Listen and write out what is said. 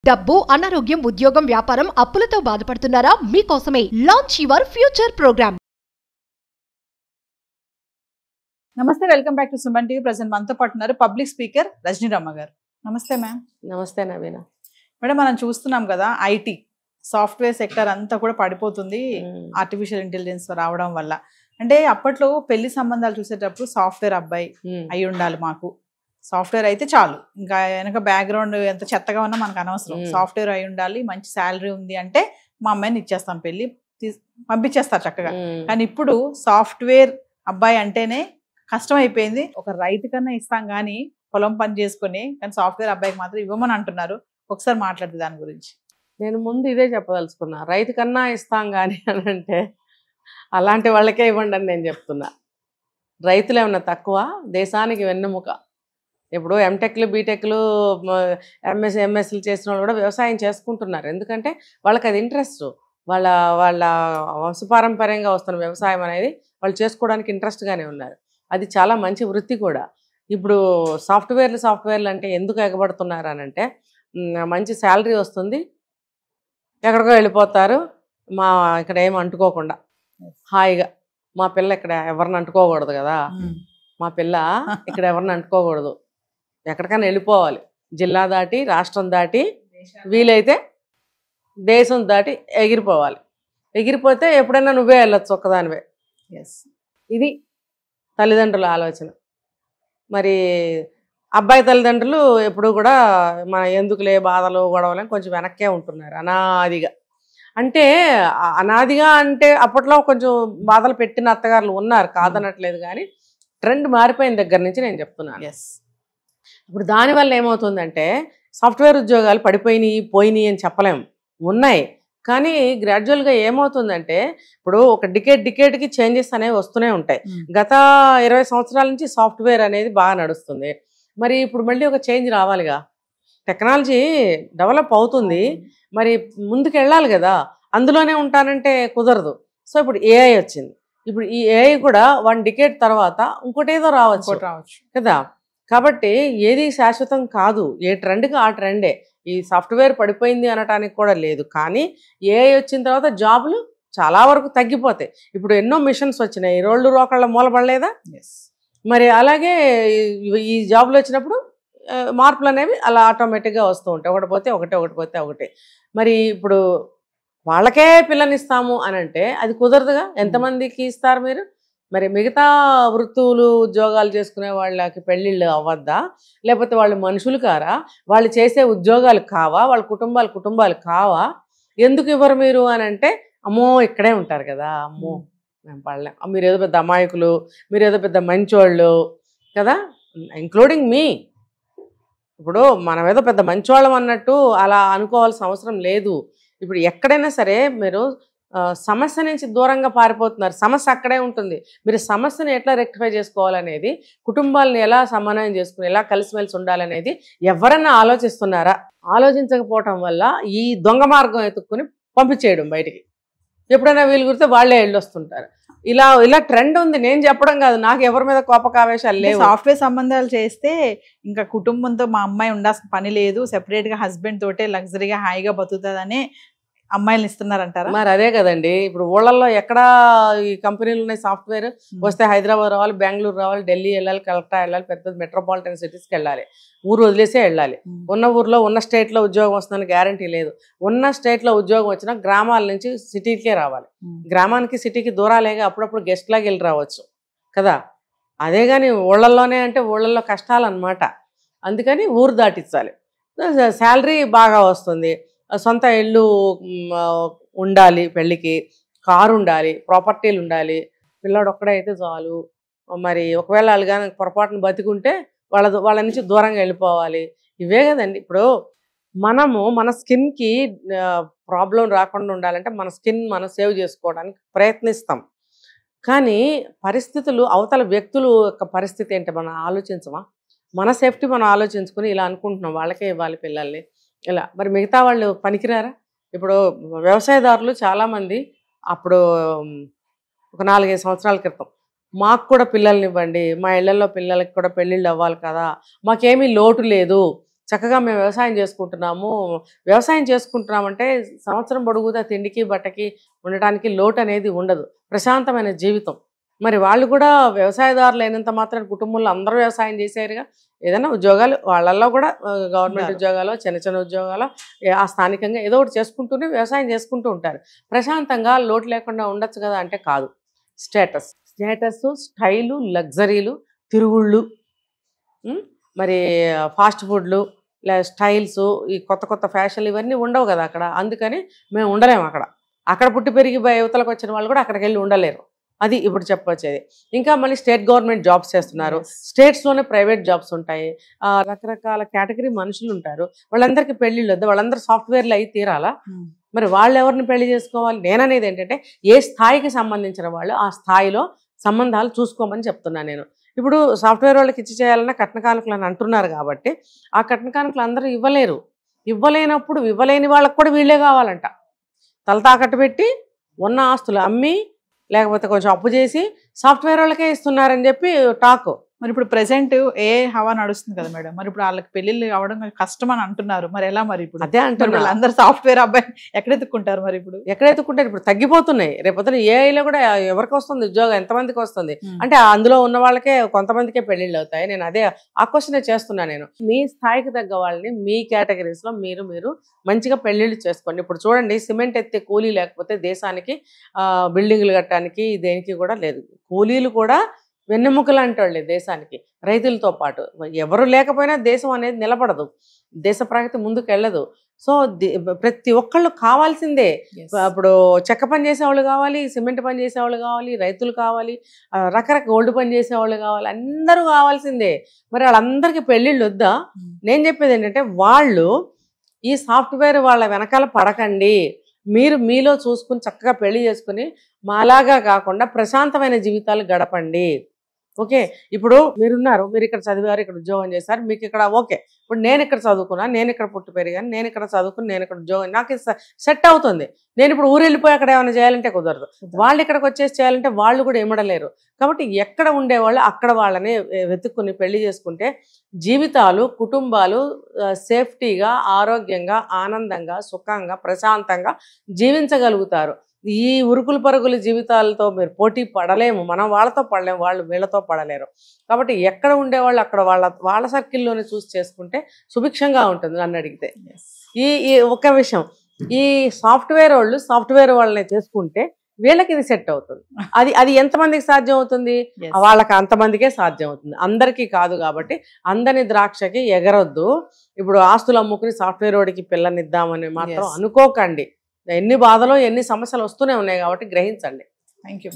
డబ్బు, అనారోగ్యం, ఉద్యోగం, వ్యాపారం, అప్పులతో బాధపడుతున్నారా? మీకోసమే లాంచ్ యువర్ ఫ్యూచర్ ప్రోగ్రామ్. నమస్తే, welcome back to Suman TV. Present మనతో పాటు ఉన్నారు పబ్లిక్ స్పీకర్ రజనీ రమ్మ గారు. నమస్తే మ్యామ్. నమస్తే నవీన మేడం, మనం చూస్తున్నాం కదా, ఐటీ సాఫ్ట్వేర్ సెక్టర్ అంతా కూడా పడిపోతుంది ఆర్టిఫిషియల్ ఇంటెలిజెన్స్ రావడం వల్ల. అంటే అప్పట్లో పెళ్లి సంబంధాలు చూసేటప్పుడు సాఫ్ట్వేర్ అబ్బాయి అయి ఉండాలి, మాకు సాఫ్ట్వేర్ అయితే చాలు, ఇంకా వెనక బ్యాక్గ్రౌండ్ ఎంత చెత్తగా ఉన్నా మనకు అనవసరం, సాఫ్ట్వేర్ అయి ఉండాలి, మంచి శాలరీ ఉంది అంటే మా అమ్మాయిని ఇచ్చేస్తాం, పెళ్లి పంపించేస్తారు చక్కగా. కానీ ఇప్పుడు సాఫ్ట్వేర్ అబ్బాయి అంటేనే కష్టం అయిపోయింది. ఒక రైతు కన్నా ఇస్తాం కానీ పొలం పని చేసుకుని, కానీ సాఫ్ట్వేర్ అబ్బాయికి మాత్రం ఇవ్వమని అంటున్నారు. ఒకసారి మాట్లాడుతుంది దాని గురించి. నేను ముందు ఇదే చెప్పదలుచుకున్నా, రైతు కన్నా ఇస్తాం కానీ అని అంటే అలాంటి వాళ్ళకే ఇవ్వండి అని నేను చెప్తున్నా. రైతులు ఏమన్నా తక్కువ? దేశానికి వెన్నెముక. ఇప్పుడు ఎంటెక్లు, బీటెక్లు, ఎంఎస్లు చేసిన వాళ్ళు కూడా వ్యవసాయం చేసుకుంటున్నారు. ఎందుకంటే వాళ్ళకి అది ఇంట్రెస్ట్, వాళ్ళ వాళ్ళ వంశపారంపర్యంగా వస్తున్న వ్యవసాయం అనేది వాళ్ళు చేసుకోవడానికి ఇంట్రెస్ట్గానే ఉన్నారు. అది చాలా మంచి వృత్తి కూడా. ఇప్పుడు సాఫ్ట్వేర్లు అంటే ఎందుకు ఎగబడుతున్నారు అని అంటే, మంచి శాలరీ వస్తుంది, ఎక్కడికో వెళ్ళిపోతారు, ఇక్కడ ఏమి అంటుకోకుండా హాయిగా. మా పిల్ల ఇక్కడ ఎవరిని అంటుకోకూడదు కదా, మా పిల్ల ఇక్కడ ఎవరిని అంటుకోకూడదు, ఎక్కడికైనా వెళ్ళిపోవాలి, జిల్లా దాటి, రాష్ట్రం దాటి, వీలైతే దేశం దాటి ఎగిరిపోవాలి. ఎగిరిపోతే ఎప్పుడైనా నువ్వే వెళ్ళొచ్చు ఒక్కదానివే. ఇది తల్లిదండ్రుల ఆలోచన. మరి అబ్బాయి తల్లిదండ్రులు ఎప్పుడు కూడా మన ఎందుకులే బాధలు గొడవలు కొంచెం వెనక్కే ఉంటున్నారు అనాదిగా. అంటే అనాదిగా అంటే అప్పట్లో కొంచెం బాధలు పెట్టిన అత్తగారులు ఉన్నారు, కాదనట్లేదు, కానీ ట్రెండ్ మారిపోయిన దగ్గర నుంచి నేను చెప్తున్నాను. ఇప్పుడు దానివల్ల ఏమవుతుందంటే సాఫ్ట్వేర్ ఉద్యోగాలు పోయినాయి అని చెప్పలేము, ఉన్నాయి. కానీ గ్రాడ్యువల్గా ఏమవుతుందంటే ఇప్పుడు ఒక డికేడ్కి చేంజెస్ అనేవి వస్తూనే ఉంటాయి. గత 20 సంవత్సరాల నుంచి సాఫ్ట్వేర్ అనేది బాగా నడుస్తుంది. మరి ఇప్పుడు మళ్ళీ ఒక చేంజ్ రావాలిగా, టెక్నాలజీ డెవలప్ అవుతుంది, మరి ముందుకు వెళ్ళాలి కదా, అందులోనే ఉంటానంటే కుదరదు. సో ఇప్పుడు ఏఐ వచ్చింది. ఇప్పుడు ఈ ఏఐ కూడా 1 డికేడ్ తర్వాత ఇంకోటేదో రావచ్చు కదా. కాబట్టి ఏది శాశ్వతం కాదు, ఏ ట్రెండ్కి ఆ ట్రెండే. ఈ సాఫ్ట్వేర్ పడిపోయింది అనటానికి కూడా లేదు, కానీ ఏఐ వచ్చిన తర్వాత జాబులు చాలా వరకు తగ్గిపోతాయి. ఇప్పుడు ఎన్నో మిషన్స్ వచ్చినాయి, రోళ్ళు రోకళ్ళ మూలపడలేదా? మరి అలాగే ఈ జాబులు వచ్చినప్పుడు మార్పులు అనేవి అలా ఆటోమేటిక్గా వస్తూ ఉంటాయి, ఒకటి పోతే ఒకటి. మరి ఇప్పుడు వాళ్ళకే పిల్లనిస్తాము అని అంటే అది కుదరదుగా, ఎంతమందికి ఇస్తారు మీరు? మరి మిగతా వృత్తులు ఉద్యోగాలు చేసుకునే వాళ్ళకి పెళ్ళిళ్ళు అవ్వద్దా? లేకపోతే వాళ్ళు మనుషులు కారా? వాళ్ళు చేసే ఉద్యోగాలు కావా? వాళ్ళ కుటుంబాలు కావా? ఎందుకు ఇవ్వరు మీరు అని అంటే, అమ్మో ఇక్కడే ఉంటారు కదా, అమ్మో మేము పడలేం, మీరు ఏదో పెద్ద అమాయకులు, మీరు ఏదో పెద్ద మంచోళ్ళు కదా, ఇంక్లూడింగ్ మీ. ఇప్పుడు మనం ఏదో పెద్ద మంచోళ్ళం అన్నట్టు అలా అనుకోవాల్సిన అవసరం లేదు. ఇప్పుడు ఎక్కడైనా సరే మీరు సమస్య నుంచి దూరంగా పారిపోతున్నారు, సమస్య అక్కడే ఉంటుంది. మీరు సమస్యను ఎట్లా రెక్టిఫై చేసుకోవాలనేది, కుటుంబాలను ఎలా సమన్వయం చేసుకుని ఎలా కలిసిమెలిసి ఉండాలనేది ఎవరన్నా ఆలోచిస్తున్నారా? ఆలోచించకపోవటం వల్ల ఈ దొంగ మార్గం ఎత్తుక్కుని పంపించేయడం బయటికి. ఎప్పుడైనా వీలు కుడితే వాళ్ళే వెళ్ళొస్తుంటారు. ఇలా ట్రెండ్ ఉంది, నేను చెప్పడం కాదు, నాకు ఎవరి మీద కోపకావేశాలు లేవు. సాఫ్ట్వేర్ సంబంధాలు చేస్తే ఇంకా కుటుంబంతో మా అమ్మాయి ఉండాల్సిన పని లేదు, సెపరేట్గా హస్బెండ్ తోటే లగ్జరీగా హాయిగా బతుకుతుందని అమ్మాయిలు ఇస్తున్నారంటారా? మరి అదే కదండి. ఇప్పుడు ఊళ్ళల్లో ఎక్కడ ఈ కంపెనీలు ఉన్నాయి, సాఫ్ట్వేర్ వస్తే హైదరాబాద్ రావాలి, బెంగళూరు రావాలి, ఢిల్లీ వెళ్ళాలి, కలకత్తా వెళ్ళాలి, పెద్ద మెట్రోపాలిటన్ సిటీస్కి వెళ్ళాలి, ఊరు వదిలేసే వెళ్ళాలి. ఉన్న ఊర్లో ఉన్న స్టేట్లో ఉద్యోగం వస్తుందని గ్యారంటీ లేదు. ఉన్న స్టేట్లో ఉద్యోగం వచ్చినా గ్రామాల నుంచి సిటీకే రావాలి. గ్రామానికి సిటీకి దూరాలేగా, అప్పుడప్పుడు గెస్ట్ లాగా వెళ్ళి రావచ్చు కదా. అదే కానీ ఊళ్ళల్లోనే అంటే ఊళ్ళల్లో కష్టాలు అనమాట. అందుకని ఊరు దాటించాలి, శాలరీ బాగా వస్తుంది, సొంత ఇల్లు ఉండాలి, పెళ్ళికి కారు ఉండాలి, ప్రాపర్టీలు ఉండాలి, పిల్లాడు ఒక్కడైతే చాలు. మరి ఒకవేళ వాళ్ళు కానీ పొరపాటును బతికుంటే వాళ్ళ నుంచి దూరంగా వెళ్ళిపోవాలి. ఇవే కదండి. ఇప్పుడు మనము మన స్కిన్కి ప్రాబ్లం రాకుండా ఉండాలంటే మన స్కిన్ మనం సేవ్ చేసుకోవడానికి ప్రయత్నిస్తాం. కానీ పరిస్థితులు, అవతల వ్యక్తుల యొక్క పరిస్థితి ఏంటి మనం ఆలోచించమా? మన సేఫ్టీ మనం ఆలోచించుకుని ఇలా అనుకుంటున్నాం, వాళ్ళకే ఇవ్వాలి పిల్లల్ని ఇలా. మరి మిగతా వాళ్ళు పనికిరారా? ఇప్పుడు వ్యవసాయదారులు చాలామంది అప్పుడు ఒక 4-5 సంవత్సరాల క్రితం మాకు కూడా పిల్లల్ని ఇవ్వండి, మా ఇళ్లలో పిల్లలకి కూడా పెళ్ళిళ్ళు అవ్వాలి కదా, మాకేమీ లోటు లేదు, చక్కగా మేము వ్యవసాయం చేసుకుంటున్నామంటే సంవత్సరం పొడుగుతా తిండికి బట్టకి ఉండటానికి లోటు అనేది ఉండదు, ప్రశాంతమైన జీవితం. మరి వాళ్ళు కూడా వ్యవసాయదారులు అయినంత మాత్రం కుటుంబంలో అందరూ వ్యవసాయం చేశారుగా, ఏదైనా ఉద్యోగాలు వాళ్ళల్లో కూడా గవర్నమెంట్ ఉద్యోగాలు, చిన్న చిన్న ఉద్యోగాలు, ఆ స్థానికంగా ఏదో ఒకటి చేసుకుంటూనే వ్యవసాయం చేసుకుంటూ ఉంటారు. ప్రశాంతంగా లోటు లేకుండా ఉండొచ్చు కదా అంటే కాదు. స్టేటస్, స్టైలు, లగ్జరీలు, తిరుగుళ్ళు, మరి ఫాస్ట్ ఫుడ్లు, స్టైల్స్, ఈ కొత్త కొత్త ఫ్యాషన్లు ఇవన్నీ ఉండవు కదా అక్కడ. అందుకని మేము ఉండలేము అక్కడ పుట్టి పెరిగి యువతలకు వచ్చిన వాళ్ళు కూడా అక్కడికి వెళ్ళి ఉండలేరు. అది ఇప్పుడు చెప్పొచ్చేది. ఇంకా మళ్ళీ స్టేట్ గవర్నమెంట్ జాబ్స్ చేస్తున్నారు, స్టేట్స్లోనే ప్రైవేట్ జాబ్స్ ఉంటాయి, రకరకాల కేటగిరీ మనుషులు ఉంటారు. వాళ్ళందరికీ పెళ్ళిళ్ళు వద్ద, వాళ్ళందరూ సాఫ్ట్వేర్లు అయి తీరాలా? మరి వాళ్ళు ఎవరిని పెళ్లి చేసుకోవాలి? నేననేది ఏంటంటే ఏ స్థాయికి సంబంధించిన వాళ్ళు ఆ స్థాయిలో సంబంధాలు చూసుకోమని చెప్తున్నా నేను. ఇప్పుడు సాఫ్ట్వేర్ వాళ్ళకి ఇచ్చి చేయాలన్నా కట్న కానుకలు అని అంటున్నారు కాబట్టి ఆ కట్న కానుకలు అందరూ ఇవ్వలేనప్పుడు ఇవ్వలేని వాళ్ళకి కూడా వీళ్ళే కావాలంట. తల తాకట్టు పెట్టి ఉన్న ఆస్తులు అమ్మి లేకపోతే కొంచెం అప్పు చేసి సాఫ్ట్వేర్ వాళ్ళకే ఇస్తున్నారని చెప్పి టాక్. మరి ఇప్పుడు ప్రెసెంట్ ఏ హవా నడుస్తుంది కదా మేడం, మరి ఇప్పుడు వాళ్ళకి పెళ్లిళ్ళు అవడం కష్టం అని అంటున్నారు. మరి ఎలా? మరి ఇప్పుడు అదే అంటున్నారు, అందరు సాఫ్ట్వేర్ అబ్బాయి ఎక్కడెత్తుకుంటారు? మరి ఇప్పుడు ఎక్కడెత్తుకుంటారు? ఇప్పుడు తగ్గిపోతున్నాయి. రేపొద్దున ఏఐలో కూడా ఎవరికి వస్తుంది ఉద్యోగం, ఎంతమందికి వస్తుంది అంటే అందులో ఉన్న వాళ్ళకే కొంతమందికే పెళ్లిళ్ళు అవుతాయి. నేను అదే ఆ క్వశ్చనే చేస్తున్నా నేను. మీ స్థాయికి తగ్గ వాళ్ళని మీ కేటగిరీస్ లో మీరు మంచిగా పెళ్లిళ్ళు చేసుకోండి. ఇప్పుడు చూడండి, సిమెంట్ ఎత్తే కూలీ లేకపోతే దేశానికి బిల్డింగ్లు కట్టడానికి దేనికి కూడా లేదు. కూలీలు కూడా వెన్నెముకలు అంటోళ్ళే దేశానికి, రైతులతో పాటు. ఎవరు లేకపోయినా దేశం అనేది నిలబడదు, దేశ ప్రగతి ముందుకు వెళ్ళదు. సో ప్రతి ఒక్కళ్ళు కావాల్సిందే. ఇప్పుడు చెక్క పని చేసేవాళ్ళు కావాలి, సిమెంట్ పని చేసేవాళ్ళు కావాలి, రైతులు కావాలి, రకరకాల గోల్డ్ పని చేసేవాళ్ళు కావాలి, అందరూ కావాల్సిందే. మరి వాళ్ళందరికీ పెళ్ళిళ్ళు వద్దా? నేను చెప్పేది ఏంటంటే వాళ్ళు ఈ సాఫ్ట్వేర్ వాళ్ళ వెనకాల పడకండి. మీరు మీలో చూసుకుని చక్కగా పెళ్లి చేసుకుని మాలాగా కాకుండా ప్రశాంతమైన జీవితాలు గడపండి. ఓకే, ఇప్పుడు మీరున్నారు, మీరు ఇక్కడ చదివారు, ఇక్కడ ఉద్యోగం చేశారు, మీకు ఇక్కడ ఓకే. ఇప్పుడు నేను ఇక్కడ చదువుకున్నాను, నేను ఇక్కడ పుట్టి పెరిగాను, నేను ఇక్కడ చదువుకుని నేను ఇక్కడ ఉద్యోగం, నాకు సెట్ అవుతుంది. నేను ఇప్పుడు ఊరు వెళ్ళిపోయి అక్కడ ఏమైనా చేయాలంటే కుదరదు. వాళ్ళు ఇక్కడికి వచ్చేసి చేయాలంటే వాళ్ళు కూడా ఇమ్మడలేరు. కాబట్టి ఎక్కడ ఉండేవాళ్ళు అక్కడ వాళ్ళని వెతుక్కుని పెళ్లి చేసుకుంటే జీవితాలు, కుటుంబాలు సేఫ్టీగా, ఆరోగ్యంగా, ఆనందంగా, సుఖంగా, ప్రశాంతంగా జీవించగలుగుతారు. ఈ ఉరుకులు పరుగుల జీవితాలతో మీరు పోటీ పడలేము. మనం వాళ్ళతో పడలేము, వాళ్ళు వీళ్ళతో పడలేరు. కాబట్టి ఎక్కడ ఉండేవాళ్ళు అక్కడ వాళ్ళ సర్కిల్లోనే చూసి చేసుకుంటే సుభిక్షంగా ఉంటుంది నన్ను అడిగితే. ఈ ఒక విషయం, ఈ సాఫ్ట్వేర్ వాళ్ళని చేసుకుంటే వీళ్ళకి ఇది సెట్ అవుతుంది. అది ఎంతమందికి సాధ్యం అవుతుంది? వాళ్ళకి అంతమందికే సాధ్యం అవుతుంది, అందరికీ కాదు. కాబట్టి అందరి ద్రాక్షకి ఎగరొద్దు. ఇప్పుడు ఆస్తులు అమ్ముకుని సాఫ్ట్వేర్ వాడికి పిల్లనిద్దామని మాత్రం అనుకోకండి. ఎన్ని బాధలు, ఎన్ని సమస్యలు వస్తూనే ఉన్నాయి కాబట్టి గ్రహించండి. Thank you.